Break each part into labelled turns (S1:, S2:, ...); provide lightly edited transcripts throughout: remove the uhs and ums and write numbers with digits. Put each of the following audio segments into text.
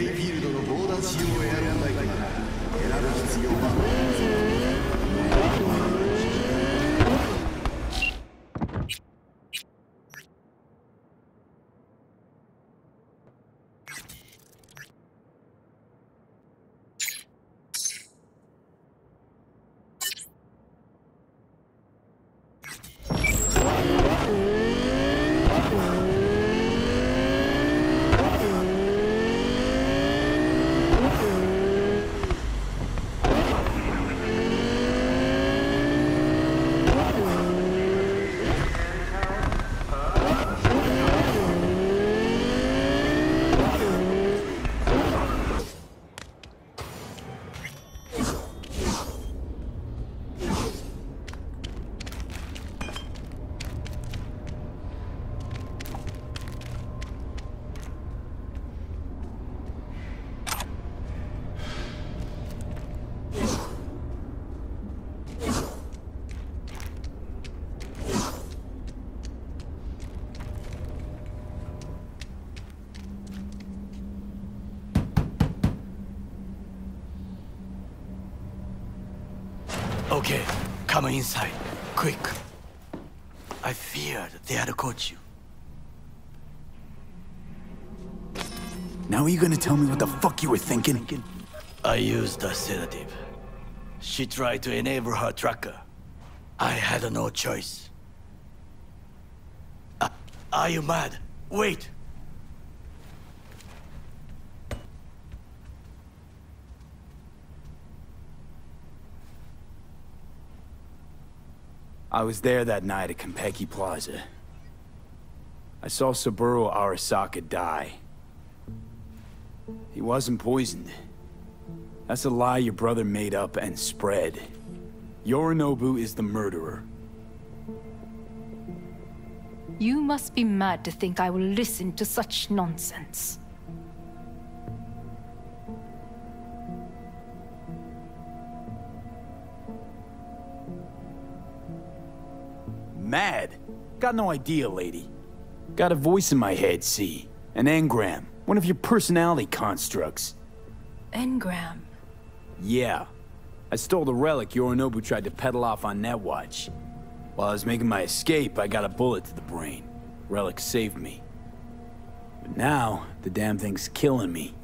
S1: レイフィールドのボーダー仕様エアロンライトなら選ぶ必要は
S2: Okay, come inside, quick. I feared they had caught you.
S3: Now are you gonna tell me what the fuck you were thinking?
S2: I used a sedative. She tried to enable her tracker. I had no choice. Are you mad? Wait!
S3: I was there that night at Konpeki Plaza. I saw Saburo Arasaka die. He wasn't poisoned. That's a lie your brother made up and spread. Yorinobu is the murderer.
S4: You must be mad to think I will listen to such nonsense.
S3: Mad? Got no idea, lady. Got a voice in my head, see? An engram. One of your personality constructs.
S4: Engram?
S3: Yeah. I stole the relic Yorinobu tried to peddle off on Netwatch. While I was making my escape, I got a bullet to the brain. Relic saved me. But now, the damn thing's killing me.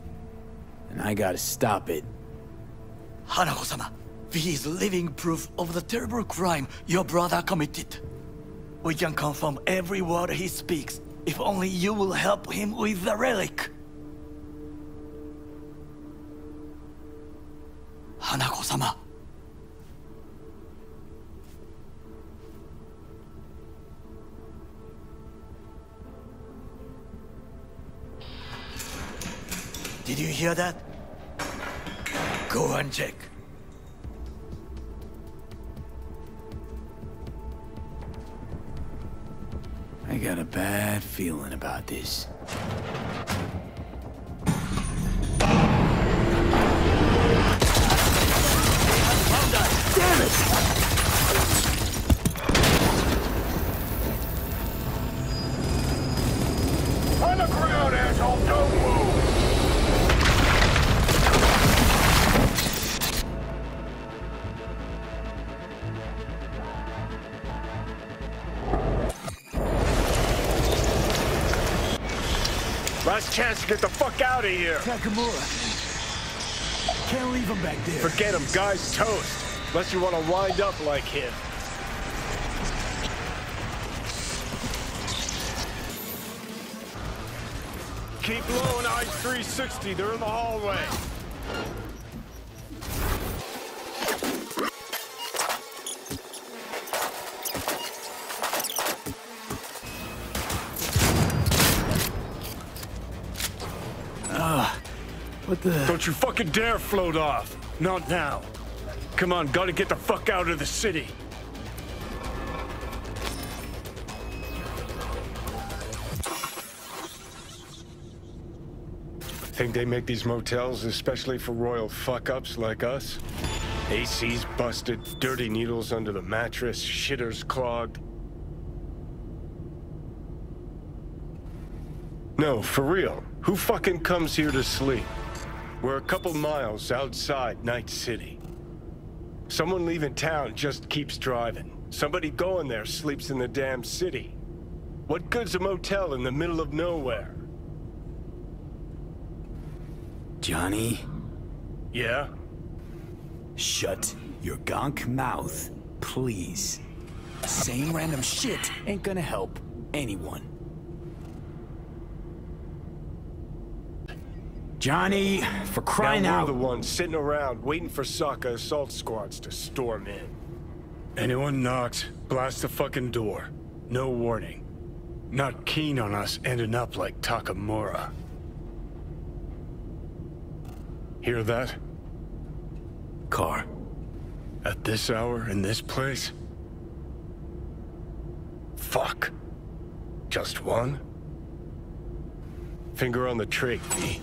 S3: And I gotta stop it.
S2: Hanako-sama, he is living proof of the terrible crime your brother committed. We can confirm every word he speaks, if only you will help him with the relic. Hanako-sama. Did you hear that? Go and check.
S3: I got a bad feeling about this. Damn it!
S5: On the ground, asshole! Don't move! Last chance to get the fuck out of here!
S2: Takamura. Can't leave him back there.
S5: Forget him, guy's toast. Unless you want to wind up like him. Keep low on I-360, they're in the hallway.
S3: What the...
S5: Don't you fucking dare float off. Not now. Come on, gotta get the fuck out of the city. Think they make these motels especially for royal fuck-ups like us? AC's busted, dirty needles under the mattress, shitters clogged. No, for real. Who fucking comes here to sleep? We're a couple miles outside Night City. Someone leaving town just keeps driving. Somebody going there sleeps in the damn city. What good's a motel in the middle of nowhere?
S3: Johnny?
S5: Yeah?
S3: Shut your gonk mouth, please. Saying random shit ain't gonna help anyone. Johnny, for crying
S5: now
S3: out.
S5: we're the ones sitting around waiting for Sokka assault squads to storm in. Anyone knocks, blast the fucking door. No warning. Not keen on us ending up like Takamura. Hear that?
S3: Car.
S5: At this hour, in this place? Fuck. Just one? Finger on the trig, V.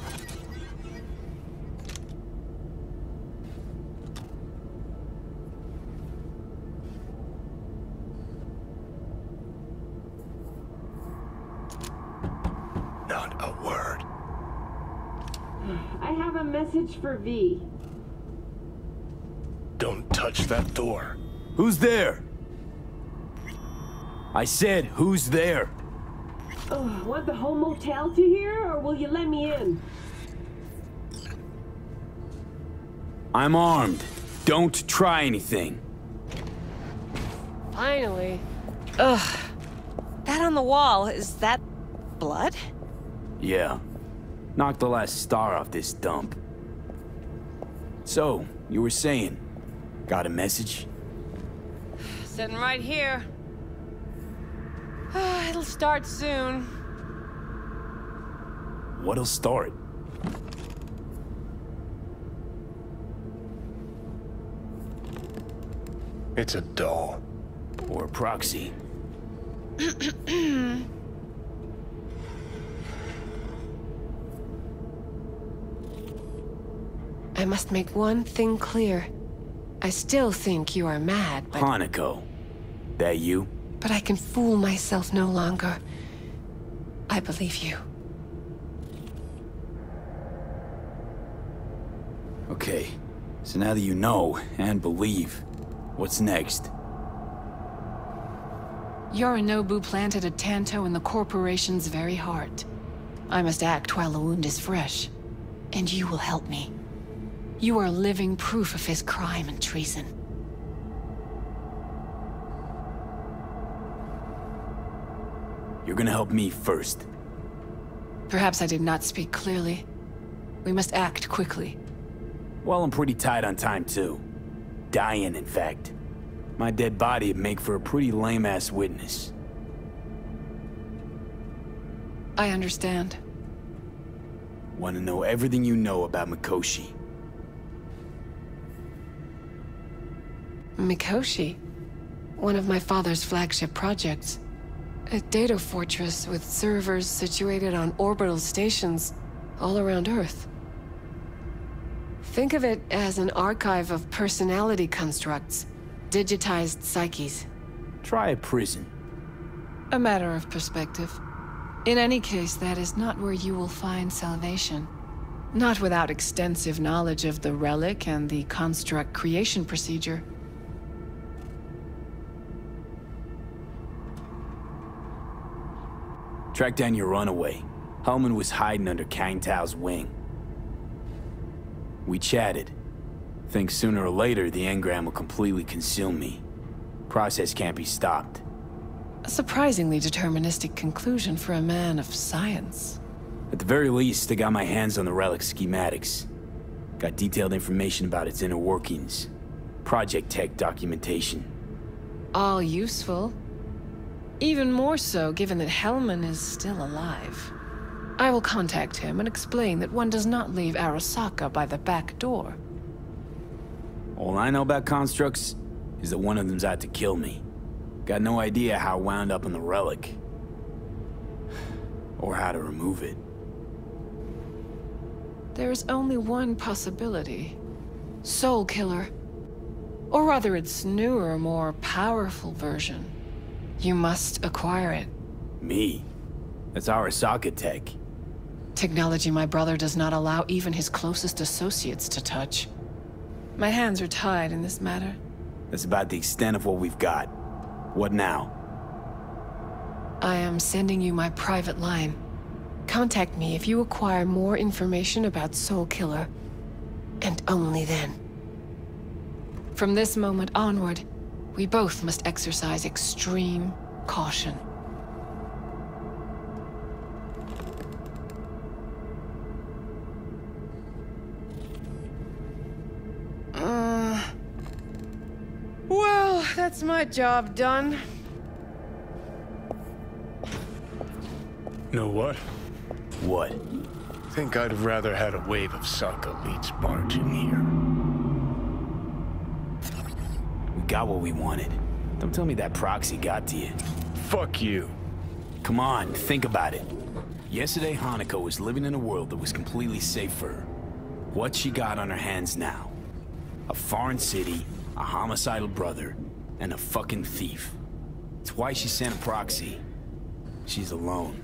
S5: Not a word.
S6: I have a message for V.
S5: Don't touch that door.
S3: Who's there? I said, who's there?
S6: Want the whole motel to hear, or will you let me in?
S3: I'm armed. Don't try anything.
S7: Finally. Ugh. That on the wall, is that blood?
S3: Yeah. Knocked the last star off this dump. So, you were saying, got a message?
S7: Sitting right here. It'll start soon.
S3: What'll start?
S5: It's a doll.
S3: Or a proxy.
S7: I must make one thing clear. I still think you are mad, but...
S3: Hanako. That you?
S7: But I can fool myself no longer. I believe you.
S3: Okay. So now that you know, and believe, what's next?
S8: Yorinobu planted a Tanto in the corporation's very heart. I must act while the wound is fresh. And you will help me. You are living proof of his crime and treason.
S3: You're gonna help me first.
S8: Perhaps I did not speak clearly. We must act quickly.
S3: Well, I'm pretty tight on time, too. Dying, in fact. My dead body would make for a pretty lame-ass witness.
S8: I understand.
S3: Want to know everything you know about Mikoshi.
S8: Mikoshi? One of my father's flagship projects. A data fortress with servers situated on orbital stations all around Earth. Think of it as an archive of personality constructs, digitized psyches.
S3: Try a prison.
S8: A matter of perspective. In any case, that is not where you will find salvation. Not without extensive knowledge of the relic and the construct creation procedure.
S3: Track down your runaway. Hellman was hiding under Kang Tao's wing. We chatted. Think sooner or later the engram will completely consume me. Process can't be stopped.
S8: A surprisingly deterministic conclusion for a man of science.
S3: At the very least, I got my hands on the relic schematics. Got detailed information about its inner workings. Project tech documentation.
S8: All useful. Even more so given that Hellman is still alive. I will contact him and explain that one does not leave Arasaka by the back door.
S3: All I know about constructs is that one of them's out to kill me. Got no idea how I wound up on the relic. Or how to remove it.
S8: There is only one possibility. Soul Killer. Or rather its newer, more powerful version. You must acquire it.
S3: Me? That's Arasaka tech.
S8: Technology my brother does not allow even his closest associates to touch. My hands are tied in this matter.
S3: That's about the extent of what we've got. What now?
S7: I am sending you my private line. Contact me if you acquire more information about Soul Killer. And only then.
S8: From this moment onward, we both must exercise extreme caution.
S7: Well, that's my job done.
S5: Know what?
S3: What?
S5: Think I'd have rather had a wave of Sokka Leech barge in here.
S3: We got what we wanted. Don't tell me that proxy got to you.
S5: Fuck you.
S3: Come on, think about it. Yesterday, Hanako was living in a world that was completely safe for her. What's she got on her hands now? A foreign city, a homicidal brother, and a fucking thief. It's why she sent a proxy. She's alone.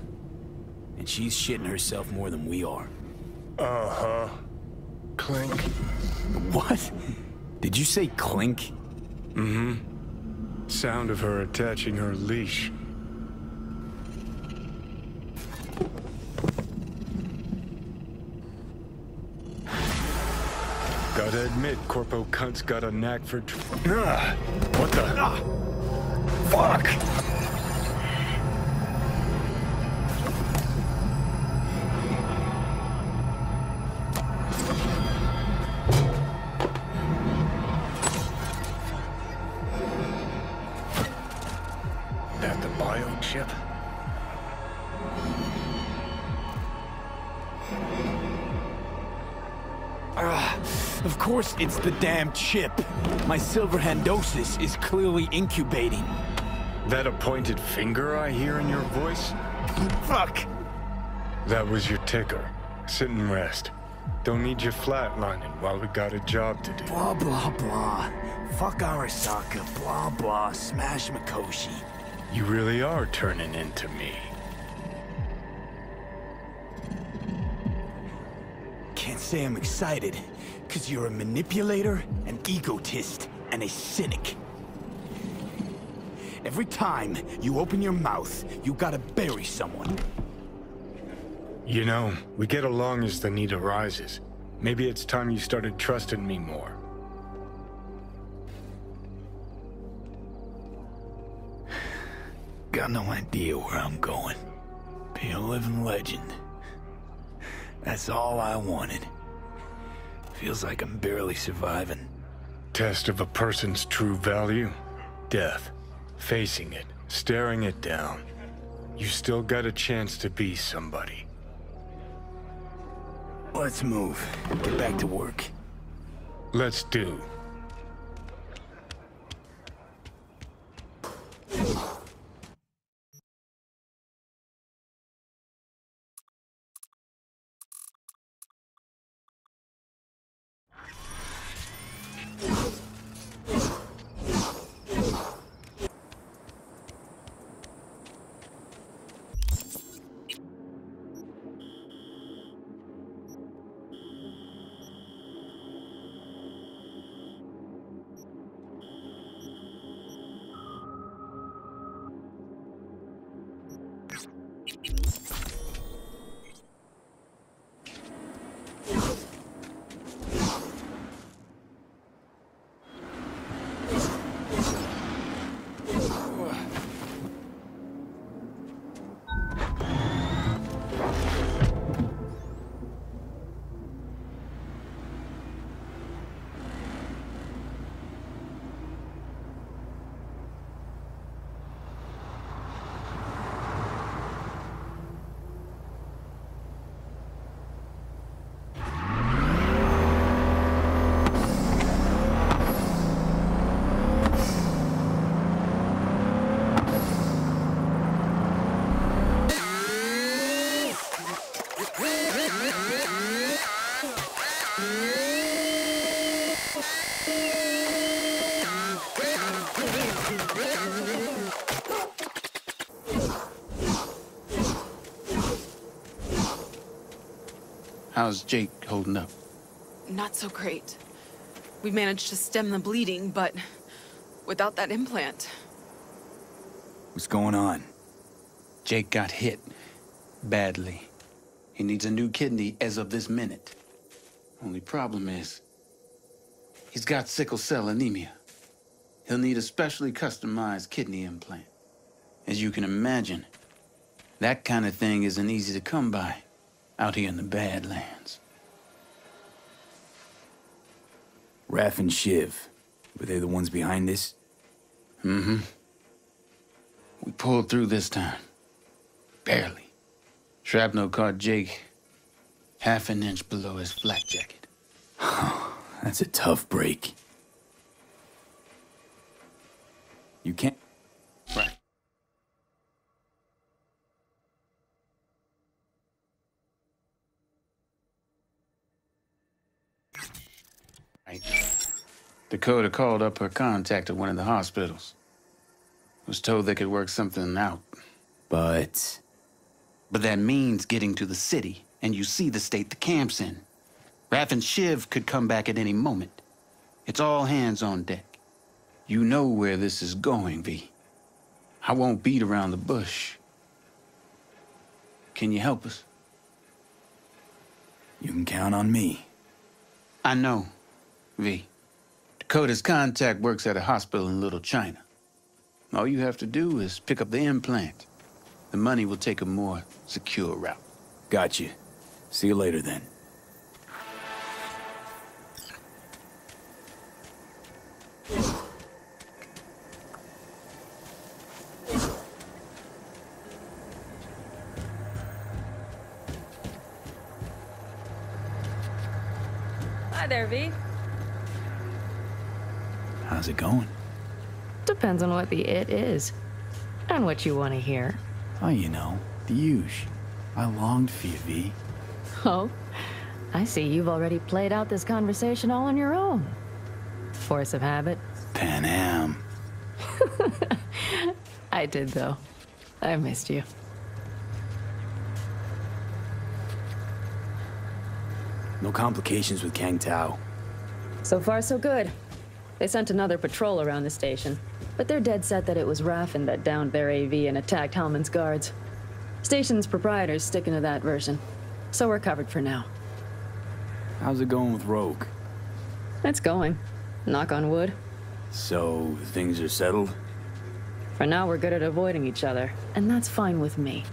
S3: And she's shitting herself more than we are.
S5: Uh-huh. Clink.
S3: What? Did you say clink?
S5: Mm-hmm. Sound of her attaching her leash. Gotta admit, Corpo Cunt's got a knack for... What the... Fuck! That the biochip?
S3: Of course it's the damn chip. My Silverhandosis is clearly incubating.
S5: That a pointed finger I hear in your voice?
S3: Fuck!
S5: That was your ticker. Sit and rest. Don't need you flatlining while we got a job to do.
S3: Blah, blah, blah. Fuck Arasaka. Blah, blah. Smash Mikoshi.
S5: You really are turning into me.
S3: Can't say I'm excited, because you're a manipulator, an egotist, and a cynic. Every time you open your mouth, you gotta bury someone.
S5: You know, we get along as the need arises. Maybe it's time you started trusting me more.
S3: Got no idea where I'm going. Be a living legend. That's all I wanted. Feels like I'm barely surviving.
S5: Test of a person's true value? Death. Facing it, staring it down. You still got a chance to be somebody.
S3: Let's move. Get back to work.
S5: Let's do.
S9: How's Jake holding up?
S10: Not so great. We managed to stem the bleeding, but without that implant.
S3: What's going on?
S9: Jake got hit. Badly. He needs a new kidney as of this minute. Only problem is, he's got sickle cell anemia. He'll need a specially customized kidney implant. As you can imagine, that kind of thing isn't easy to come by out here in the Badlands.
S3: Raph and Shiv, were they the ones behind this?
S9: Mm-hmm. We pulled through this time. Barely. Shrapnel caught Jake half an inch below his flak jacket.
S3: That's a tough break. You can't...
S9: Right. Dakota called up her contact at one of the hospitals. Was told they could work something out.
S3: But
S9: that means getting to the city, and you see the state the camp's in. Raph and Shiv could come back at any moment. It's all hands on deck. You know where this is going, V. I won't beat around the bush. Can you help us?
S3: You can count on me.
S9: I know, V. Dakota's contact works at a hospital in Little China. All you have to do is pick up the implant. The money will take a more secure route.
S3: Got you. See you later, then.
S11: Hi there, V.
S3: How's it going?
S11: Depends on what the it is. And what you want to hear.
S3: Oh, you know, the huge. I longed for you, V.
S11: Oh, I see you've already played out this conversation all on your own. Force of habit.
S3: Pan Am.
S11: I did, though. I missed you.
S3: No complications with Kang Tao.
S11: So far, so good. They sent another patrol around the station, but they're dead set that it was Raffen that downed their AV and attacked Hellman's guards. Station's proprietor's sticking to that version, so we're covered for now.
S3: How's it going with Rogue?
S11: It's going. Knock on wood.
S3: So, things are settled?
S11: For now, we're good at avoiding each other, and that's fine with me.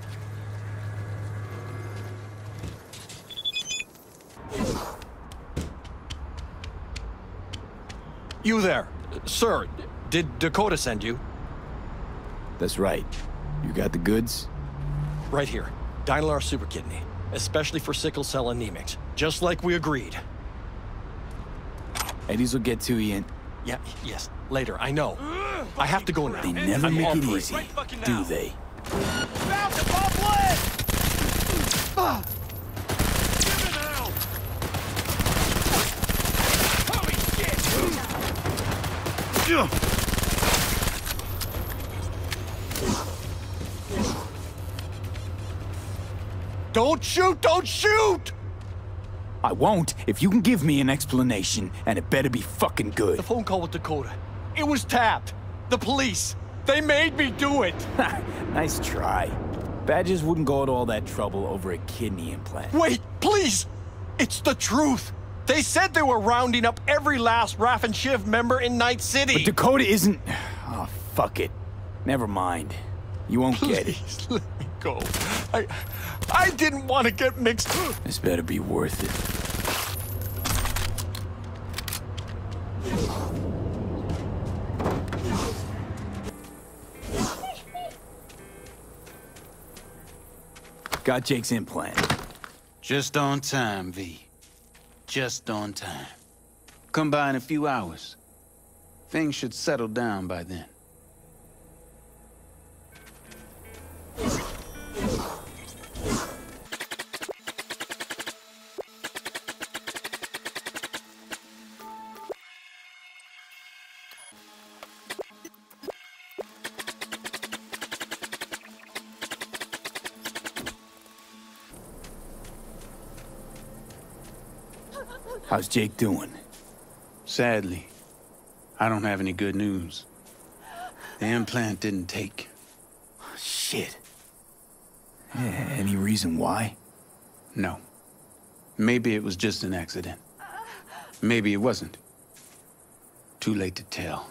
S12: You there. Sir, did Dakota send you?
S3: That's right. You got the goods?
S12: Right here. Dynalar Super Kidney. Especially for sickle cell anemics. Just like we agreed.
S3: Eddies will get to you in...
S12: Yeah, yes. Later, I know. I have to go now.
S3: They never make it easy, do they?
S1: Found the boblet! Give it out! Holy shit!
S12: Don't shoot! Don't shoot!
S3: I won't if you can give me an explanation, and it better be fucking good.
S12: The phone call with Dakota. It was tapped. The police. They made me do it.
S3: Nice try. Badgers wouldn't go to all that trouble over a kidney implant.
S12: Wait, please! It's the truth. They said they were rounding up every last Raph and Shiv member in Night City.
S3: But Dakota isn't... Oh, fuck it. Never mind. You won't get it.
S12: Please let me go. I didn't want to get mixed.
S3: This better be worth it. Got Jake's implant.
S9: Just on time, V. Just on time. Come by in a few hours. Things should settle down by then.
S3: How's Jake doing?
S9: Sadly, I don't have any good news. The implant didn't take.
S3: Shit. Yeah, any reason why?
S9: No. Maybe it was just an accident. Maybe it wasn't. Too late to tell.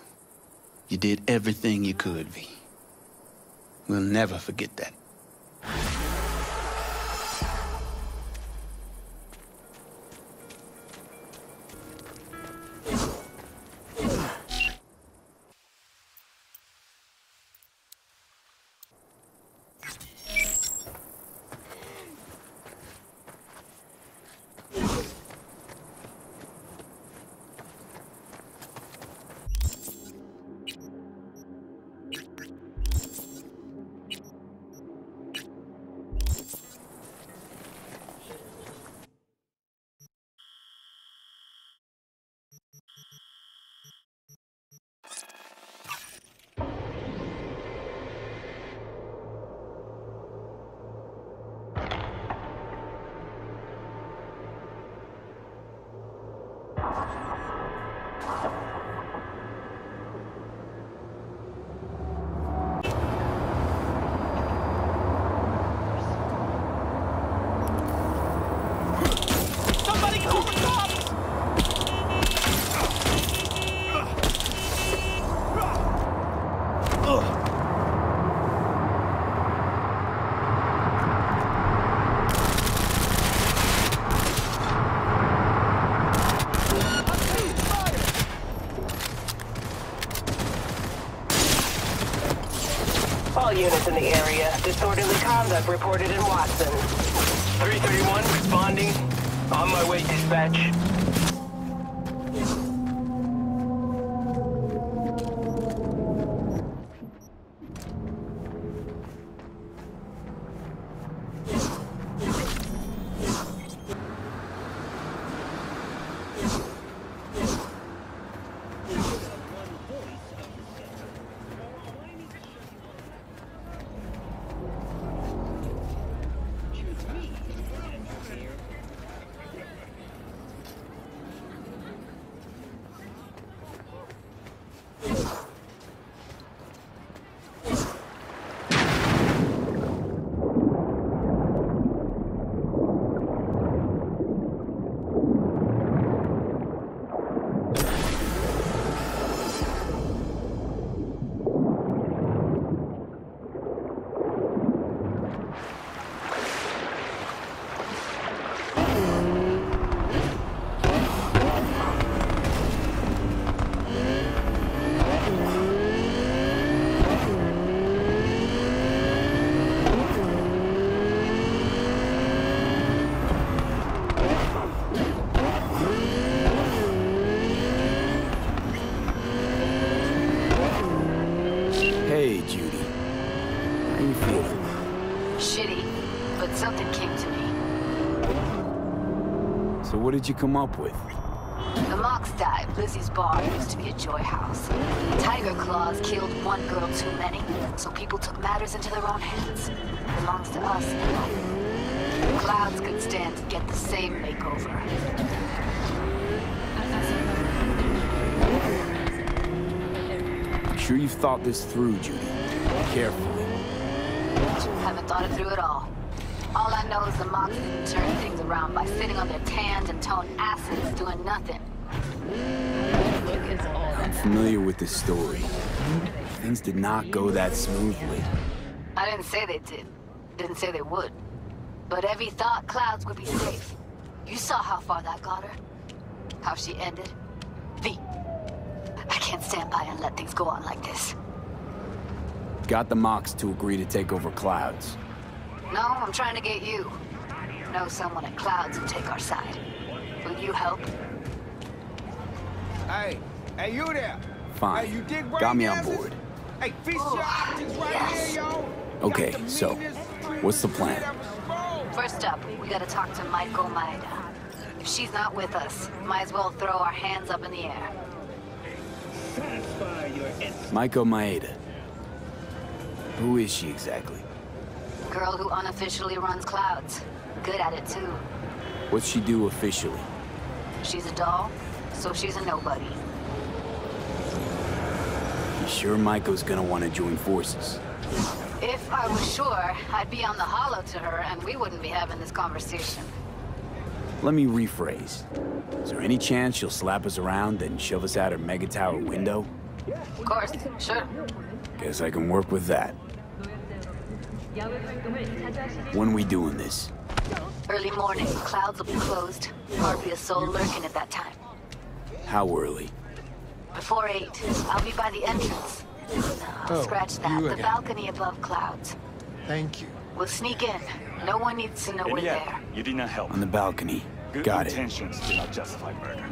S9: You did everything you could, V. We'll never forget that.
S13: All units in the area. Disorderly conduct reported in Watson.
S14: 331 responding. On my way, dispatch.
S3: Hey, Judy. How you feeling?
S15: Shitty, but something came to me.
S3: So what did you come up with?
S15: The Mox died. Lizzie's bar used to be a joy house. Tiger Claws killed one girl too many, so people took matters into their own hands. It belongs to us now. Clouds could stand to get the same makeover.
S3: I'm sure you've thought this through, Judy. Carefully.
S15: Haven't thought it through at all. All I know is the Mox didn't turn things around by sitting on their tanned and toned asses doing nothing.
S3: I'm familiar with this story. Things did not go that smoothly.
S15: I didn't say they did. Didn't say they would. But Evie thought Clouds would be safe. You saw how far that got her. How she ended. V. I can't stand by and let things go on like this.
S3: Got the Mox to agree to take over Clouds.
S15: No, I'm trying to get you. Know someone at Clouds who take our side. Will you help?
S16: Hey, you there?
S3: Fine.
S16: Hey, you dig
S3: got me on
S16: gases?
S3: board.
S16: Hey, fish your options right here, yo.
S3: Okay, so, what's the plan?
S15: First up, we gotta talk to Maiko Maeda. If she's not with us, might as well throw our hands up in the air.
S3: Maiko Maeda. Who is she exactly?
S15: Girl who unofficially runs Clouds. Good at it, too.
S3: What's she do officially?
S15: She's a doll, so she's a nobody.
S3: You sure Maiko's gonna want to join forces?
S15: If I was sure, I'd be on the holo to her and we wouldn't be having this conversation.
S3: Let me rephrase. Is there any chance she'll slap us around and shove us out her mega tower window?
S15: Of course, sure.
S3: Guess I can work with that. When we doing this?
S15: Early morning, clouds will be closed. Hardly a soul lurking at that time.
S3: How early?
S15: Before 8, I'll be by the entrance. No, scratch that. The balcony above clouds.
S12: Thank you.
S15: We'll sneak in. No one needs to know we're there.
S2: You did not help.
S3: On the balcony. Got it.
S2: Good intentions do not justify murder.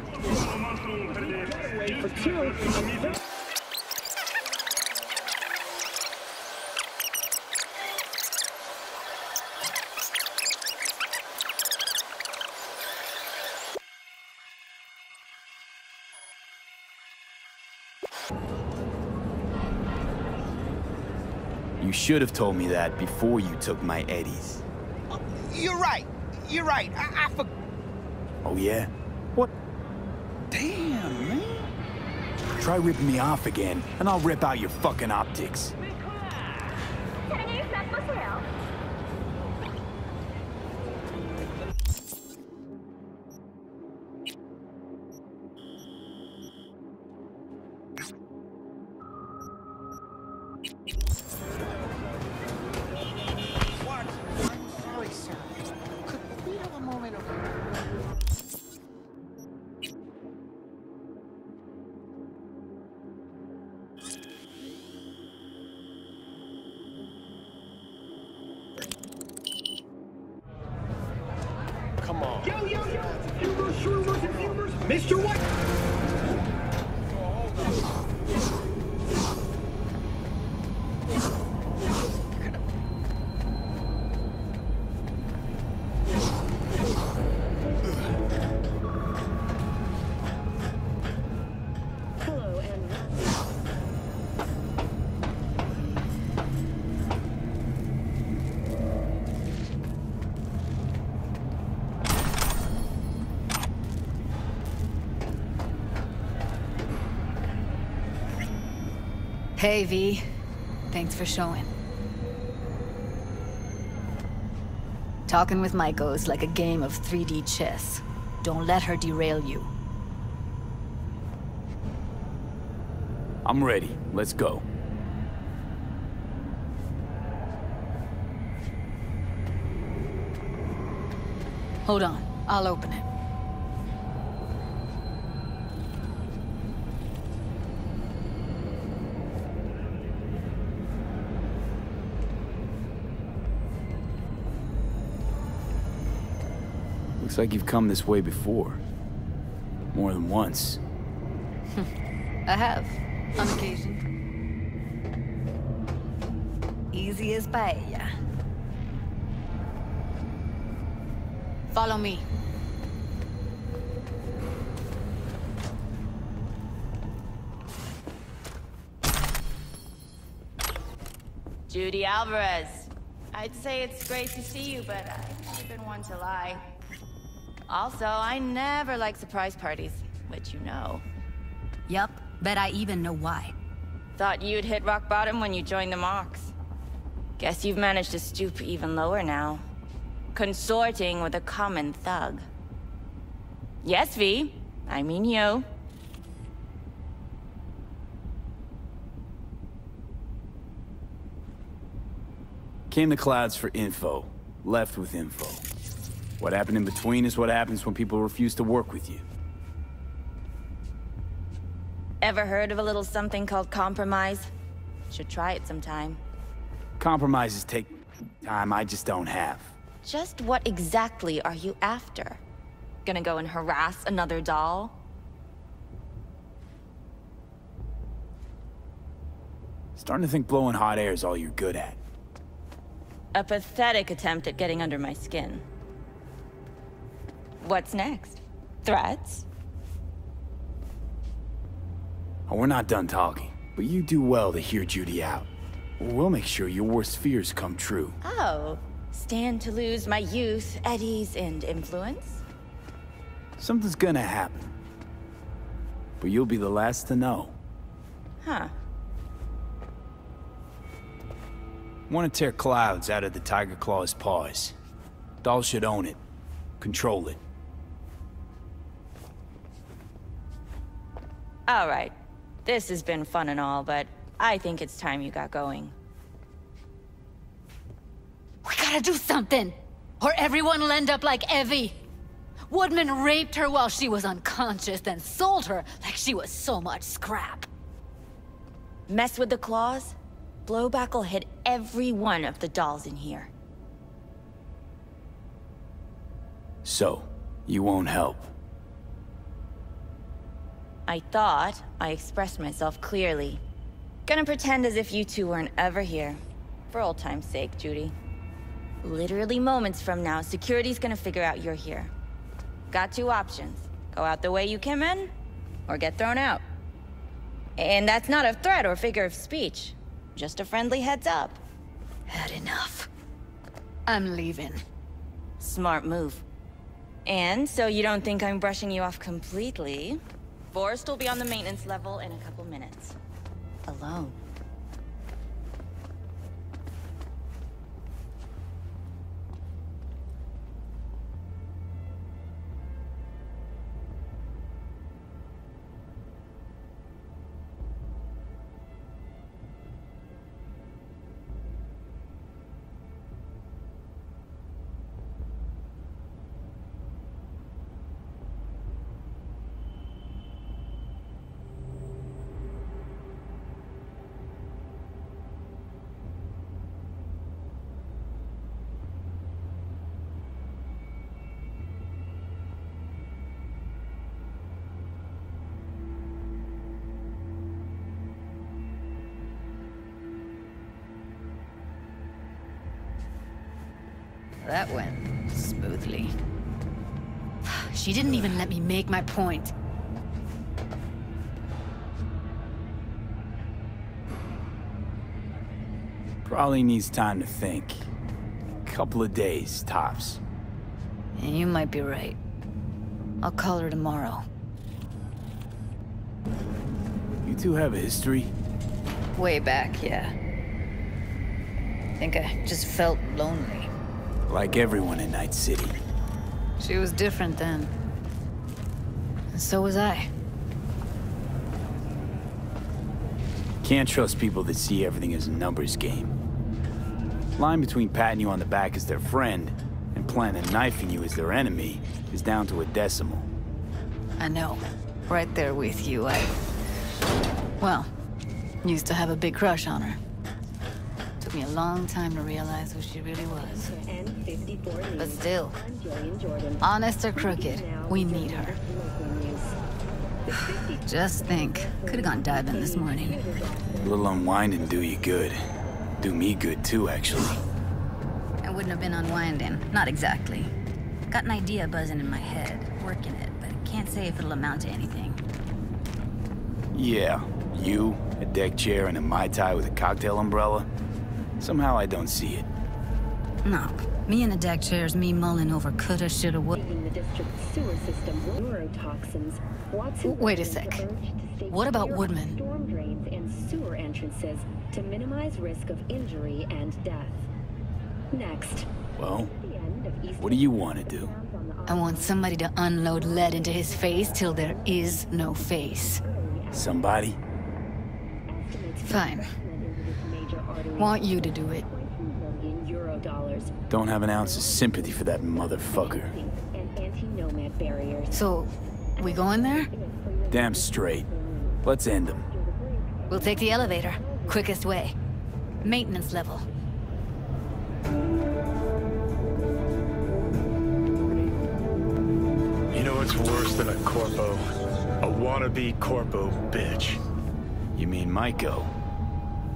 S3: You should have told me that before you took my eddies.
S16: You're right. You're right. I forgot.
S3: Oh yeah? What?
S16: Damn, man.
S3: Try ripping me off again, and I'll rip out your fucking optics.
S16: Sorry, sir. Could we have a moment of...
S12: Come on.
S16: Yo, yo, yo! Humors, shroomers, and humors! Mr. White!
S15: Hey, V. Thanks for showing. Talking with Maiko's like a game of 3D chess. Don't let her derail you.
S3: I'm ready. Let's go.
S15: Hold on. I'll open it.
S3: Looks like you've come this way before. More than once.
S15: I have, on occasion. Easy as paella. Follow me.
S17: Judy Alvarez. I'd say it's great to see you, but I've never been one to lie. Also, I never like surprise parties, which you know.
S15: Yup, bet I even know why.
S17: Thought you'd hit rock bottom when you joined the Mox. Guess you've managed to stoop even lower now. Consorting with a common thug. Yes, V. I mean you.
S3: Came to Clouds for info. Left with info. What happened in between is what happens when people refuse to work with you.
S17: Ever heard of a little something called compromise? Should try it sometime.
S3: Compromises take time I just don't have.
S17: Just what exactly are you after? Gonna go and harass another doll?
S3: Starting to think blowing hot air is all you're good at.
S17: A pathetic attempt at getting under my skin. What's next? Threats?
S3: Oh, we're not done talking, but you do well to hear Judy out. We'll make sure your worst fears come true.
S17: Oh, stand to lose my youth, eddies, and influence?
S3: Something's gonna happen. But you'll be the last to know.
S17: Huh.
S3: Want to tear Clouds out of the Tiger Claw's paws. Dahl should own it. Control it.
S17: All right. This has been fun and all, but I think it's time you got going.
S4: We gotta do something, or everyone will end up like Evie. Woodman raped her while she was unconscious, then sold her like she was so much scrap.
S17: Mess with the claws? Blowback will hit every one of the dolls in here.
S3: So, you won't help?
S17: I thought I expressed myself clearly. Gonna pretend as if you two weren't ever here. For old time's sake, Judy. Literally moments from now, security's gonna figure out you're here. Got two options. Go out the way you came in, or get thrown out. And that's not a threat or figure of speech. Just a friendly heads up.
S4: Had enough. I'm leaving.
S17: Smart move. And so you don't think I'm brushing you off completely, Forrest will be on the maintenance level in a couple minutes. Alone.
S4: That went smoothly. She didn't even let me make my point.
S3: Probably needs time to think. Couple of days, tops.
S4: And you might be right. I'll call her tomorrow.
S3: You two have a history?
S4: Way back, yeah. Think I just felt lonely.
S3: Like everyone in Night City.
S4: She was different then. And so was I.
S3: Can't trust people that see everything as a numbers game. Line between patting you on the back as their friend and planning knifing you as their enemy is down to a decimal.
S4: I know. Right there with you, well, used to have a big crush on her. Took me a long time to realize who she really was. But still, honest or crooked, we need her. Just think, could have gone diving this morning.
S3: A little unwinding do you good. Do me good too, actually.
S18: I wouldn't have been unwinding. Not exactly. Got an idea buzzing in my head, working it, but can't say if it'll amount to anything.
S3: Yeah, you, a deck chair, and a Mai Tai with a cocktail umbrella. Somehow I don't see it.
S18: No, me in a deck chair's me mulling over coulda, shoulda, woulda.
S4: Wait a sec. What about Woodman?
S19: Storm drains and sewer entrances to minimize risk of injury and death. Next.
S3: Well, what do you want to do?
S4: I want somebody to unload lead into his face till there is no face.
S3: Somebody?
S4: Fine. Want you to do it.
S3: Don't have an ounce of sympathy for that motherfucker.
S4: So, we going there?
S3: Damn straight. Let's end him.
S4: We'll take the elevator. Quickest way. Maintenance level.
S5: You know what's worse than a corpo? A wannabe corpo bitch.
S3: You mean Maiko?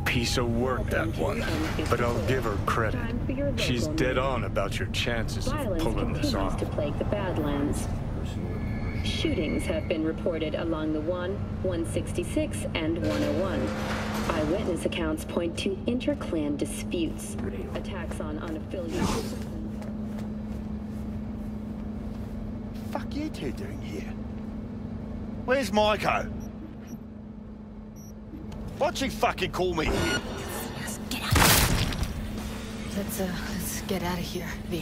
S5: Piece of work, that one. But I'll give her credit. She's dead on about your chances of pulling this off.
S19: To plague the Badlands. Shootings have been reported along the 166, and 101. Eyewitness accounts point to inter-clan disputes, attacks on unaffiliated...
S16: Fuck
S1: fuck you two doing here? Where's Maiko? Why'd she fucking call me here?
S4: Let's get out of here, V.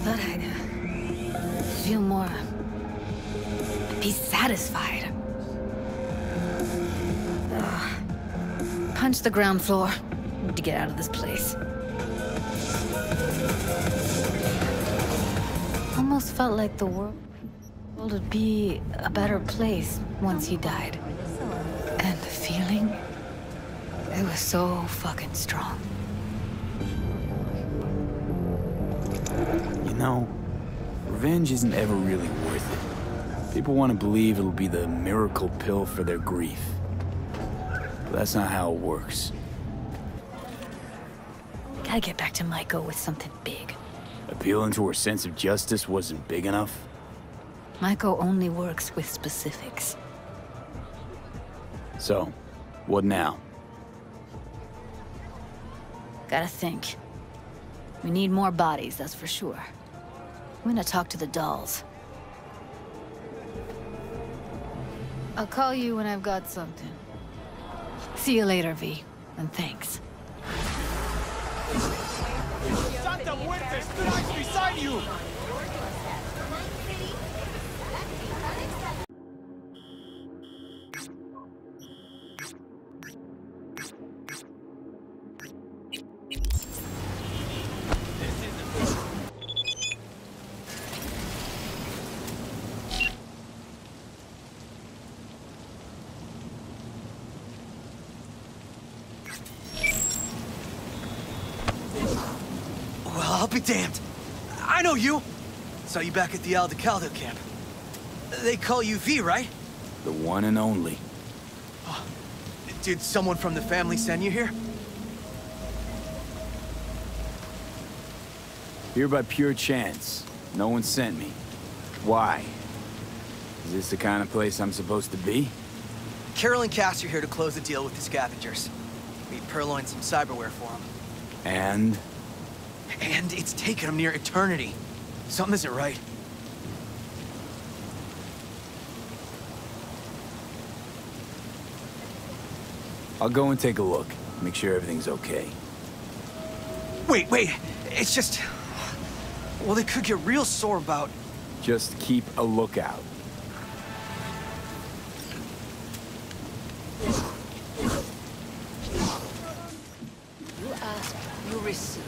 S4: Thought I'd feel more... be satisfied. Punch the ground floor. Need to get out of this place. Almost felt like the world would be a better place once he died. And the feeling, it was so fucking strong.
S3: You know, revenge isn't ever really worth it. People want to believe it'll be the miracle pill for their grief. But that's not how it works.
S4: Gotta get back to Maiko with something big.
S3: Appealing to her sense of justice wasn't big enough?
S4: Maiko only works with specifics.
S3: So, what now?
S4: Gotta think. We need more bodies, that's for sure. I'm gonna talk to the dolls. I'll call you when I've got something. See you later, V. And thanks.
S12: Santa Muerte stood right beside you!
S20: I'll be damned. I know you. Saw you back at the Aldecaldo camp. They call you V, right?
S3: The one and only.
S20: Oh, did someone from the family send you here?
S3: Here by pure chance. No one sent me. Why? Is this the kind of place I'm supposed to be?
S20: Carol and Cass are here to close the deal with the scavengers. We purloined some cyberware for them.
S3: And?
S20: And it's taken them near eternity. Something isn't right.
S3: I'll go and take a look. Make sure everything's okay.
S20: Wait. It's just... Well, they could get real sore about...
S3: Just keep a lookout.
S2: You ask, you receive.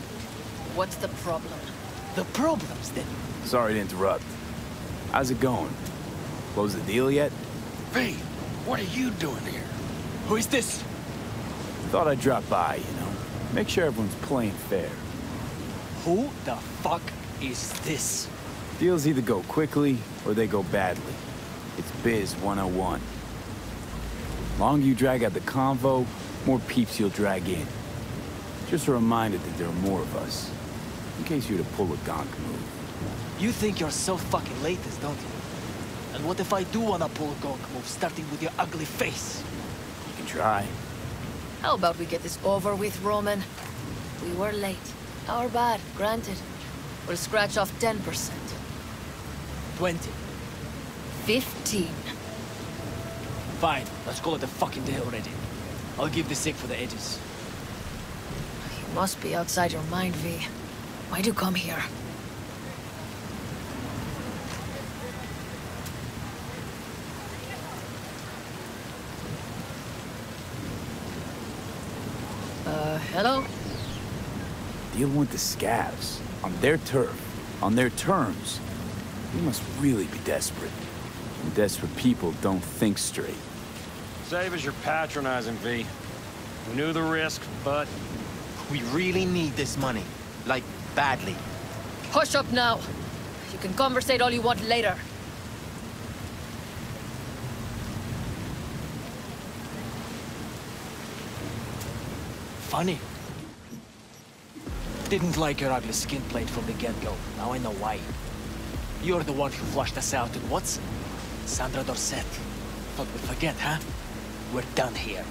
S2: What's the problem?
S20: The problem's then...
S3: Sorry to interrupt. How's it going? Close the deal yet?
S2: V, what are you doing here? Who is this?
S3: Thought I'd drop by, you know. Make sure everyone's playing fair.
S2: Who the fuck is this?
S3: Deals either go quickly or they go badly. It's Biz 101. Longer you drag out the convo, more peeps you'll drag in. Just a reminder that there are more of us. In case you're to pull a gonk move.
S2: You think you're so fucking latest, don't you? And what if I do wanna pull a gonk move, starting with your ugly face?
S3: You can try.
S4: How about we get this over with, Roman? We were late. Our bad, granted. We'll scratch off 10%.
S2: 20.
S4: 15.
S2: Fine, let's call it a fucking day already. I'll give the sick for the edges.
S4: You must be outside your mind, V. Why'd you come here? Hello?
S3: Dealing with the scavs. On their turf. On their terms. You must really be desperate. And desperate people don't think straight.
S12: Save us your patronizing, V. We knew the risk, but...
S21: We really need this money. Like, badly.
S4: Hush up now. You can conversate all you want later.
S2: Funny. Didn't like your ugly skin plate from the get-go. Now I know why. You're the one who flushed us out in Watson. Sandra Dorset. Thought we'd forget, huh? We're done here.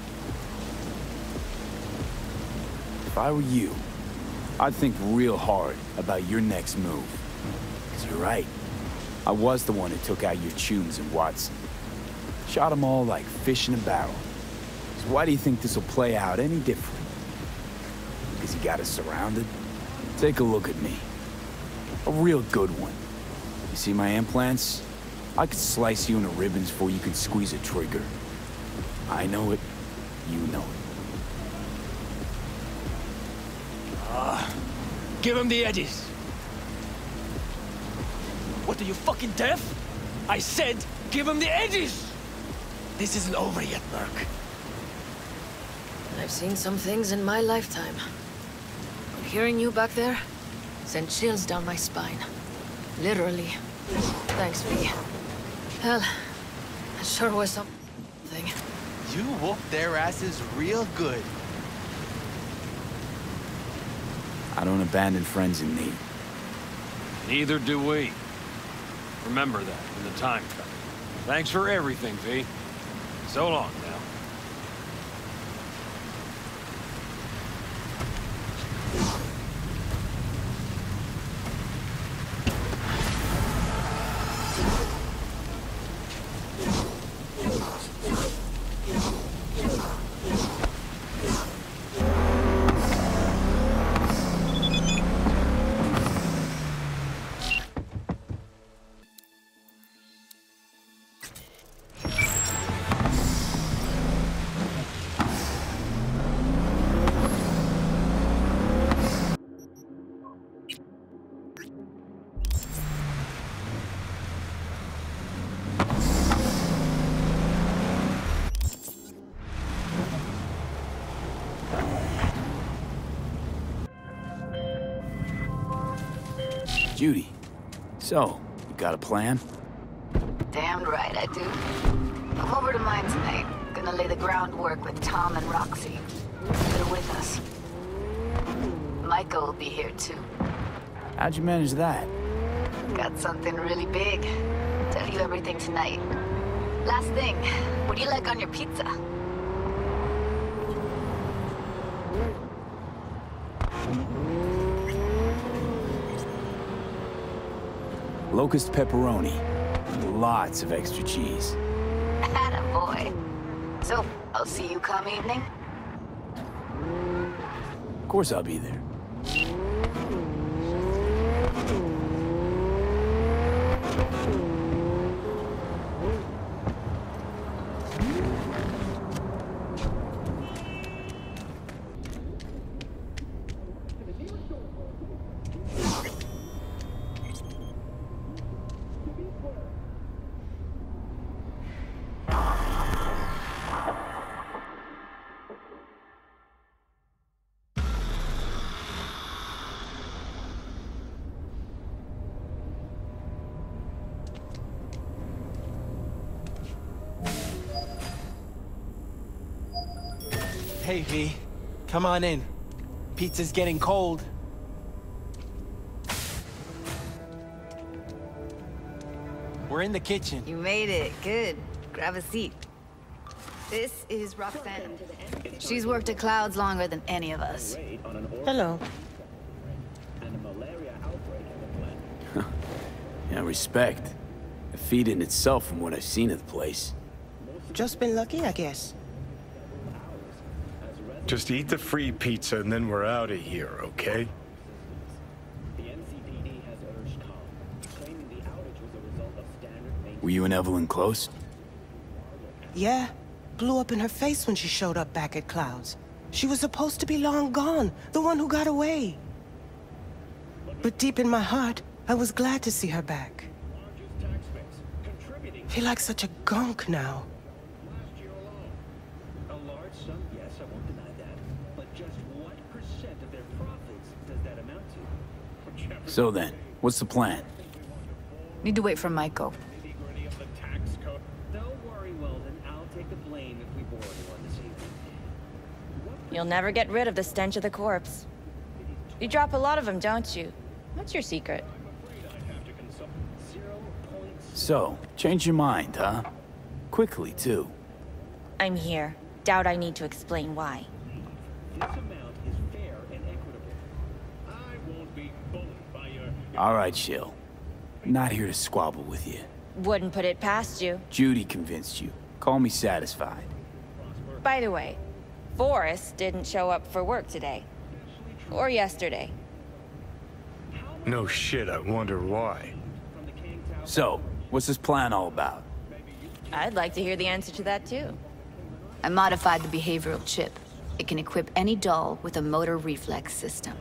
S3: If I were you, I'd think real hard about your next move. 'Cause you're right. I was the one who took out your Toombs and Watson. Shot them all like fish in a barrel. So why do you think this will play out any different? Because you got us surrounded? Take a look at me. A real good one. You see my implants? I could slice you into ribbons before you could squeeze a trigger. I know it. You know it.
S2: Give him the edges. What are you, fucking deaf? I said, give him the edges! This isn't over yet, Merc.
S6: I've seen some things in my lifetime. But hearing you back there sent chills down my spine. Literally. Thanks, V. Hell, it sure was something.
S21: You whooped their asses real good.
S3: I don't abandon friends in need.
S12: Neither do we. Remember that when the time comes. Thanks for everything, V. So long now.
S3: Judy, so, you got a plan?
S15: Damn right I do. I'm over to mine tonight. Gonna lay the groundwork with Tom and Roxy. They're with us. Michael will be here too.
S3: How'd you manage that?
S15: Got something really big. Tell you everything tonight. Last thing, what do you like on your pizza?
S3: Locust pepperoni. Lots of extra cheese.
S15: Attaboy. So, I'll see you come evening?
S3: Of course I'll be there.
S21: Hey, V. Come on in. Pizza's getting cold. We're in the kitchen.
S15: You made it. Good. Grab a seat. This is Roxanne. She's worked at Clouds longer than any of us.
S16: Hello.
S3: Yeah, respect. A feat in itself from what I've seen of the place.
S16: Just been lucky, I guess.
S5: Just eat the free pizza and then we're out of here, okay?
S3: Were you and Evelyn close?
S16: Yeah. Blew up in her face when she showed up back at Clouds. She was supposed to be long gone, the one who got away. But deep in my heart, I was glad to see her back. Feel like such a gunk now.
S3: So then, what's the plan?
S4: Need to wait for Michael.
S17: You'll never get rid of the stench of the corpse. You drop a lot of them, don't you? What's your
S3: So, change your mind, huh? Quit quickly, too.
S17: I'm here. Doubt I need to explain why.
S3: All right, Shill. Not here to squabble with you.
S17: Wouldn't put it past you.
S3: Judy convinced you. Call me satisfied.
S17: By the way, Forrest didn't show up for work today. Or yesterday.
S5: No shit, I wonder why.
S3: So, what's this plan all about?
S17: I'd like to hear the answer to that, too.
S15: I modified the behavioral chip. It can equip any doll with a motor reflex system.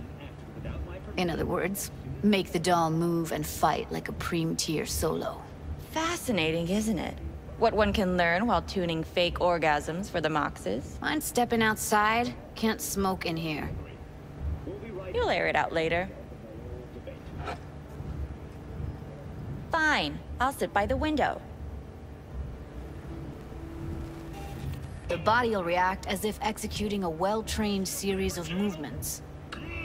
S15: In other words, make the doll move and fight like a Preem-tier Solo.
S17: Fascinating, isn't it? What one can learn while tuning fake orgasms for the Moxes.
S15: Mind stepping outside? Can't smoke in here.
S17: You'll air it out later. Fine, I'll sit by the window.
S15: The body will react as if executing a well-trained series of movements.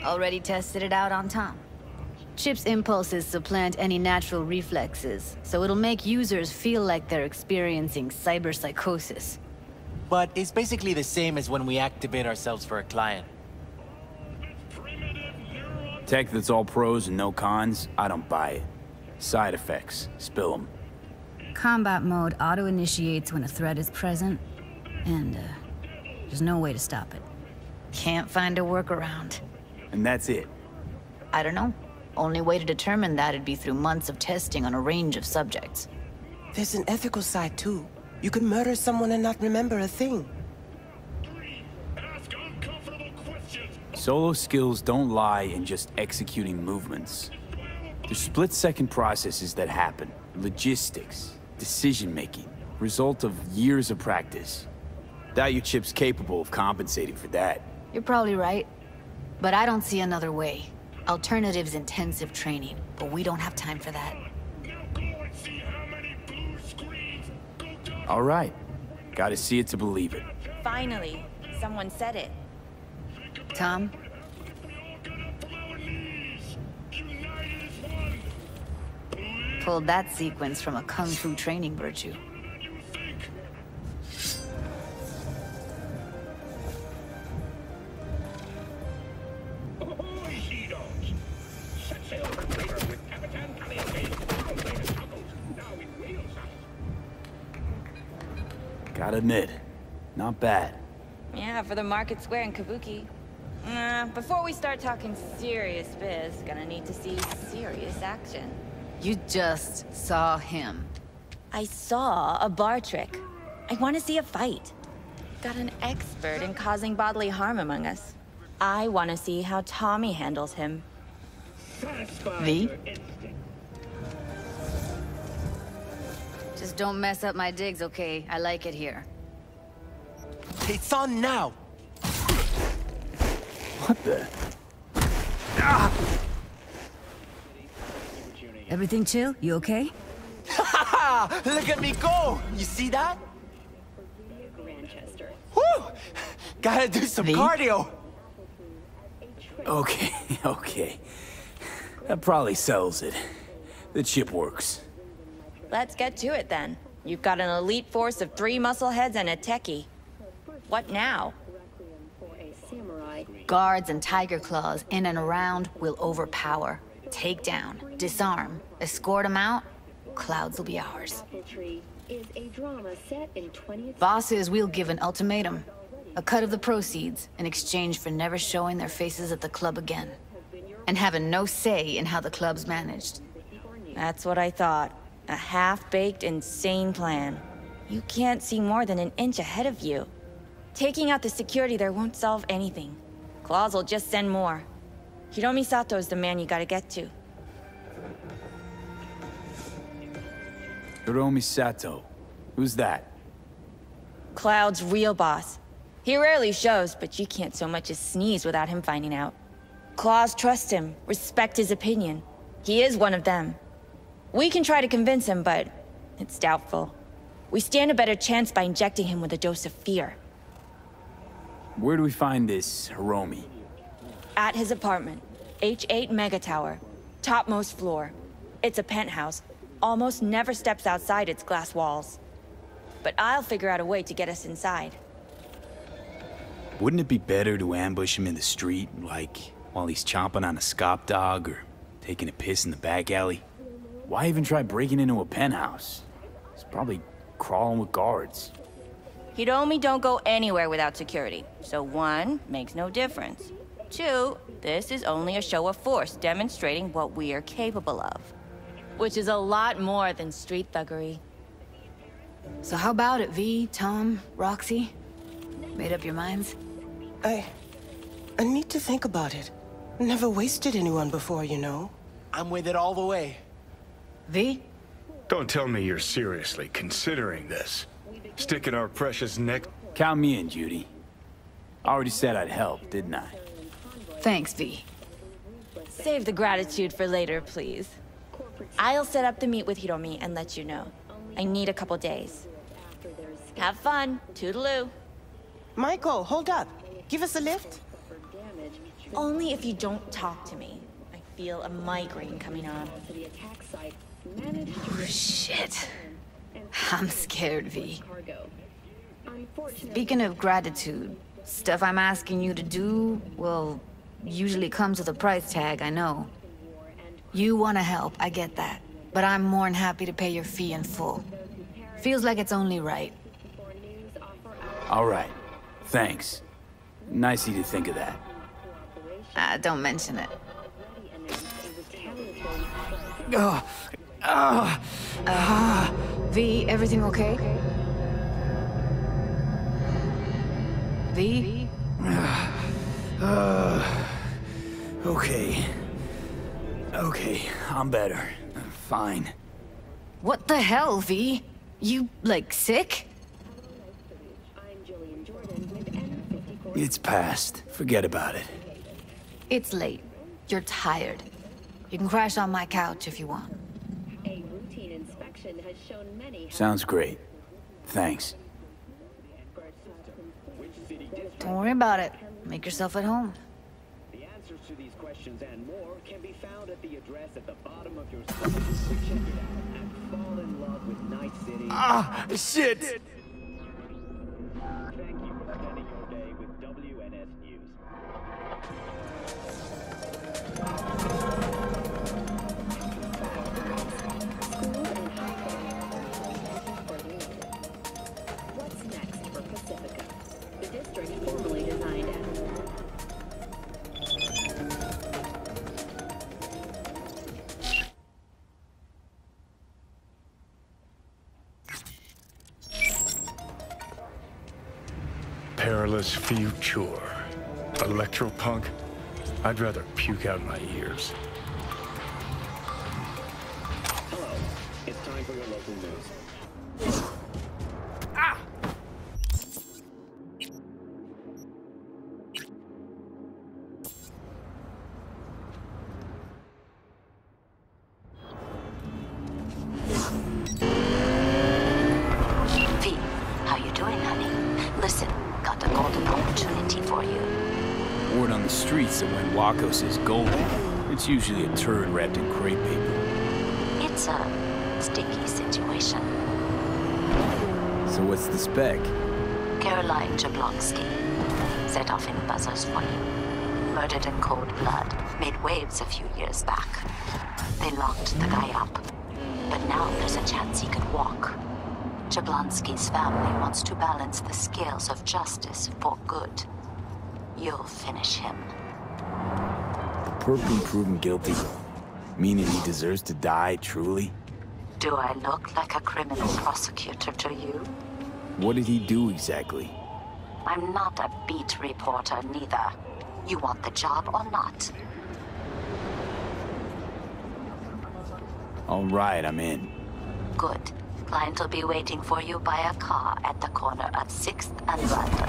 S15: Already tested it out on Tom. Chip's impulses supplant any natural reflexes, so it'll make users feel like they're experiencing cyberpsychosis.
S21: But it's basically the same as when we activate ourselves for a client.
S3: Tech that's all pros and no cons, I don't buy it. Side effects, spill them.
S18: Combat mode auto-initiates when a threat is present, and there's no way to stop it.
S15: Can't find a workaround.
S3: And that's it?
S15: I don't know. Only way to determine that would be through months of testing on a range of subjects.
S16: There's an ethical side, too. You could murder someone and not remember a thing.
S3: Solo skills don't lie in just executing movements. There's split-second processes that happen. Logistics, decision-making, result of years of practice. Doubt your chip's capable of compensating for that.
S15: You're probably right. But I don't see another way. Alternative's intensive training, but we don't have time for that.
S3: All right. Gotta see it to believe it.
S17: Finally, someone said it.
S15: Tom? Pulled that sequence from a kung fu training virtue.
S3: Gotta admit, not bad.
S17: Yeah, for the Market Square in Kabuki. Before we start talking serious biz, gonna need to see serious action.
S15: You just saw him.
S17: I saw a bar trick. I want to see a fight. Got an expert in causing bodily harm among us. I want to see how Tommy handles him.
S15: V? Just don't mess up my digs, okay? I like it here.
S21: It's on now!
S3: What the?
S18: Everything chill? You okay?
S21: Look at me go! You see that? Woo! Gotta do some cardio!
S3: Okay, okay. That probably settles it. The chip works.
S17: Let's get to it then. You've got an elite force of 3 muscleheads and a techie. What now?
S15: Guards and tiger claws in and around will overpower. Take down, disarm, escort them out. Clouds will be ours. Bosses, we'll give an ultimatum. A cut of the proceeds in exchange for never showing their faces at the club again. And having no say in how the club's managed.
S17: That's what I thought. A half-baked, insane plan. You can't see more than an inch ahead of you. Taking out the security there won't solve anything. Claws will just send more. Hiromi Sato's the man you gotta get to.
S3: Hiromi Sato. Who's that?
S17: Cloud's real boss. He rarely shows, but you can't so much as sneeze without him finding out. Claws trust him, respect his opinion. He is one of them. We can try to convince him, but it's doubtful. We stand a better chance by injecting him with a dose of fear.
S3: Where do we find this Hiromi?
S17: At his apartment. H8 Mega Tower. Topmost floor. It's a penthouse. Almost never steps outside its glass walls. but I'll figure out a way to get us inside.
S3: Wouldn't it be better to ambush him in the street, like while he's chomping on a scop dog or taking a piss in the back alley? Why even try breaking into a penthouse? He's probably crawling with guards.
S17: Hiromi don't go anywhere without security, so 1, makes no difference. 2, this is only a show of force demonstrating what we are capable of. Which is a lot more than street thuggery.
S4: So how about it, V, Tom, Roxy? Made up your minds?
S16: I need to think about it. Never wasted anyone before, you know.
S21: I'm with it all the way.
S4: V?
S5: Don't tell me you're seriously considering this. Sticking our precious neck...
S3: Count me in, Judy. I already said I'd help, didn't I?
S4: Thanks, V.
S17: Save the gratitude for later, please. I'll set up the meet with Hiromi and let you know. I need a couple days. Have fun. Toodaloo.
S16: Michael, hold up. Give us a lift.
S17: Only if you don't talk to me. I feel a migraine coming on.
S4: Oh, shit. I'm scared, V. Speaking of gratitude, stuff I'm asking you to do, well, usually comes with a price tag, I know. You want to help, I get that. But I'm more than happy to pay your fee in full. Feels like it's only right.
S3: All right. Thanks. Nice of you to think of that.
S4: Don't mention it. V, everything okay? V?
S3: Okay, I'm better. Fine.
S4: What the hell, V? You, like, sick?
S3: It's past. Forget about it.
S4: It's late. You're tired. You can crash on my couch if you want.
S3: Sounds great. Thanks.
S4: Don't worry about it. Make yourself at home.
S8: The answers to these questions and more can be found at the address at the bottom of your screen. Check it out and fall in love with Night City.
S3: Ah, shit!
S8: Thank you for spending your day with WNS News.
S19: What's next for Pacifica? The district formerly designed as...
S5: Perilous future. Electropunk? I'd rather puke out my ears.
S8: Hello. It's time for your local news.
S15: V, how you doing, honey? Listen, got a golden opportunity for you.
S3: Word on the streets that when Wako says golden, it's usually a turd wrapped in crepe paper.
S15: It's a sticky situation.
S3: So what's the spec?
S15: Caroline Jablonski. Set off in buzzers for you. Murdered in cold blood. Made waves a few years back. They locked the guy up. But now there's a chance he could walk. Jablonski's family wants to balance the scales of justice for good. You'll finish him.
S3: Perp been proven guilty. Meaning he deserves to die, truly?
S15: Do I look like a criminal prosecutor to you?
S3: What did he do exactly?
S15: I'm not a beat reporter, neither. You want the job or not?
S3: All right, I'm in.
S15: Good. Client will be waiting for you by a car at the corner of 6th and London.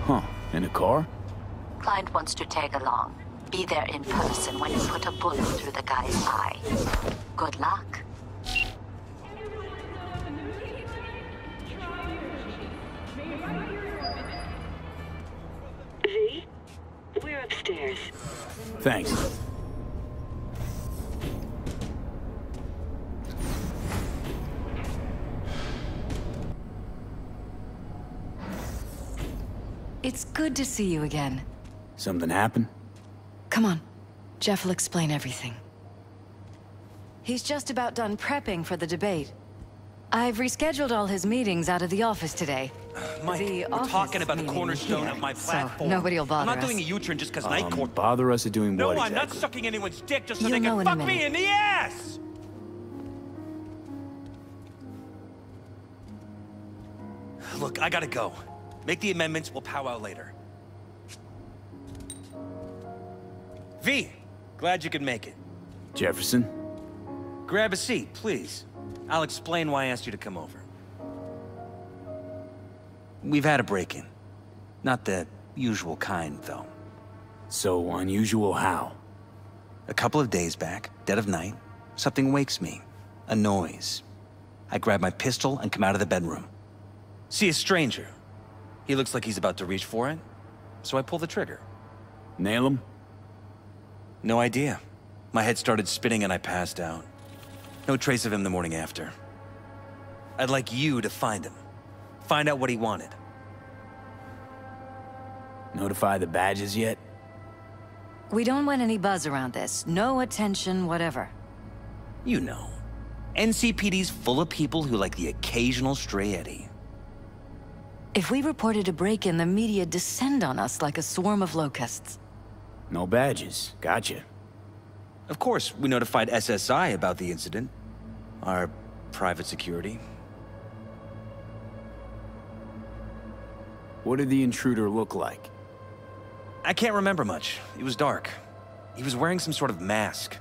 S3: Huh, in a car?
S15: Client wants to tag along. Be there in person when you put a bullet through the guy's eye. Good luck.
S19: V? We're upstairs.
S3: Thanks.
S4: it's good to see you again.
S3: Something happened?
S4: Come on. Jeff will explain everything. He's just about done prepping for the debate. I've rescheduled all his meetings out of the office today.
S7: Mike, we're talking about the cornerstone of my platform.
S4: So nobody will bother
S7: I'm not
S4: us.
S7: doing a U-turn just because Night Court...
S3: Bother us at doing
S7: No,
S3: what
S7: I'm
S3: exactly?
S7: not sucking anyone's dick just so
S4: You'll
S7: they
S4: know
S7: can
S4: in a
S7: fuck me
S4: minute.
S7: in the ass! Look, I gotta go. Make the amendments, we'll powwow later. V, glad you could make it.
S3: Jefferson?
S7: Grab a seat, please. I'll explain why I asked you to come over. We've had a break-in. Not the usual kind, though.
S3: So unusual how?
S7: A couple of days back, dead of night, something wakes me. A noise. I grab my pistol and come out of the bedroom. See a stranger. He looks like he's about to reach for it, so I pull the trigger.
S3: Nail him?
S7: No idea. My head started spinning and I passed out. No trace of him the morning after. I'd like you to find him. Find out what he wanted.
S3: Notify the badges yet?
S4: We don't want any buzz around this. No attention, whatever.
S7: You know. NCPD's full of people who like the occasional stray eddy.
S4: If we reported a break-in, the media descend on us like a swarm of locusts.
S3: No badges. Gotcha.
S7: Of course, we notified SSI about the incident. Our private security.
S3: What did the intruder look like?
S7: I can't remember much. It was dark. He was wearing some sort of mask.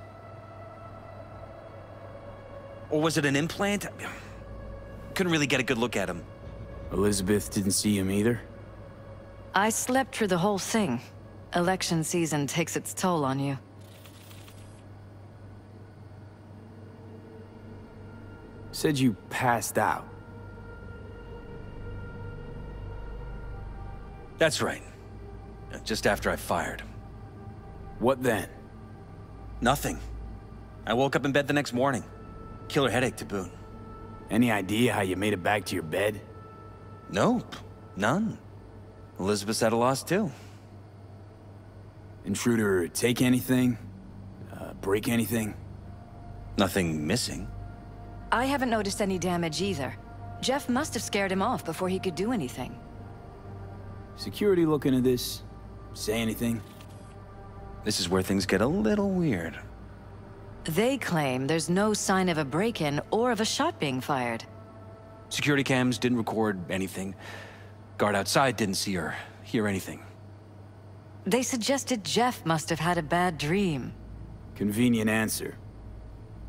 S7: Or was it an implant? Couldn't really get a good look at him.
S3: Elizabeth didn't see him either?
S4: I slept through the whole thing. Election season takes its toll on you.
S3: Said you passed out.
S7: That's right. Just after I fired.
S3: What then?
S7: Nothing. I woke up in bed the next morning. Killer headache to boot.
S3: Any idea how you made it back to your bed?
S7: Nope. None. Elizabeth's at a loss too.
S3: Intruder take anything? Break anything?
S7: Nothing missing.
S4: I haven't noticed any damage either. Jeff must have scared him off before he could do anything.
S3: Security looking at this? Say anything?
S7: This is where things get a little weird.
S4: They claim there's no sign of a break-in or of a shot being fired.
S7: Security cams didn't record anything. Guard outside didn't see or hear anything.
S4: They suggested Jeff must have had a bad dream.
S3: Convenient answer.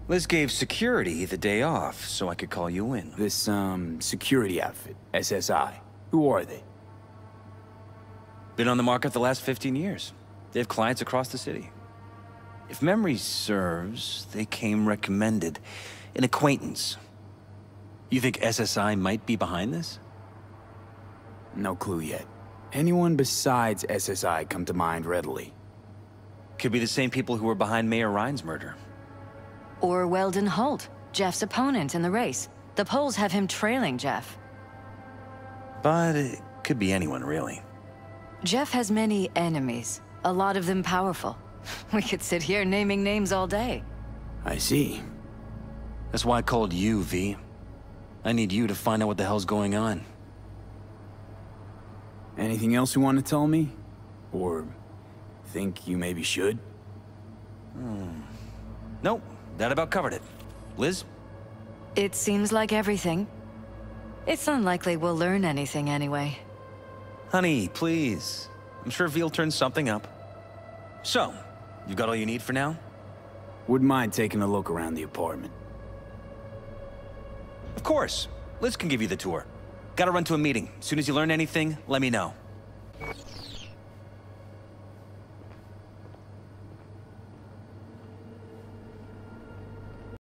S7: Liz gave security the day off so I could call you in.
S3: This, security outfit, SSI. Who are they?
S7: Been on the market the last 15 years. They have clients across the city. If memory serves, they came recommended. An acquaintance. You think SSI might be behind this?
S3: No clue yet. Anyone besides SSI come to mind readily?
S7: Could be the same people who were behind Mayor Ryan's murder.
S4: Or Weldon Holt, Jeff's opponent in the race. The polls have him trailing Jeff.
S7: But it could be anyone, really.
S4: Jeff has many enemies, a lot of them powerful. We could sit here naming names all day.
S3: I see.
S7: That's why I called you, V. I need you to find out what the hell's going on.
S3: Anything else you want to tell me? Or think you maybe should?
S7: Nope, that about covered it. Liz?
S4: It seems like everything. It's unlikely we'll learn anything anyway.
S7: Honey, please. I'm sure V'll turn something up. So, you got all you need for now?
S3: Wouldn't mind taking a look around the apartment.
S7: Of course. Liz can give you the tour. Gotta run to a meeting. As soon as you learn anything, let me know.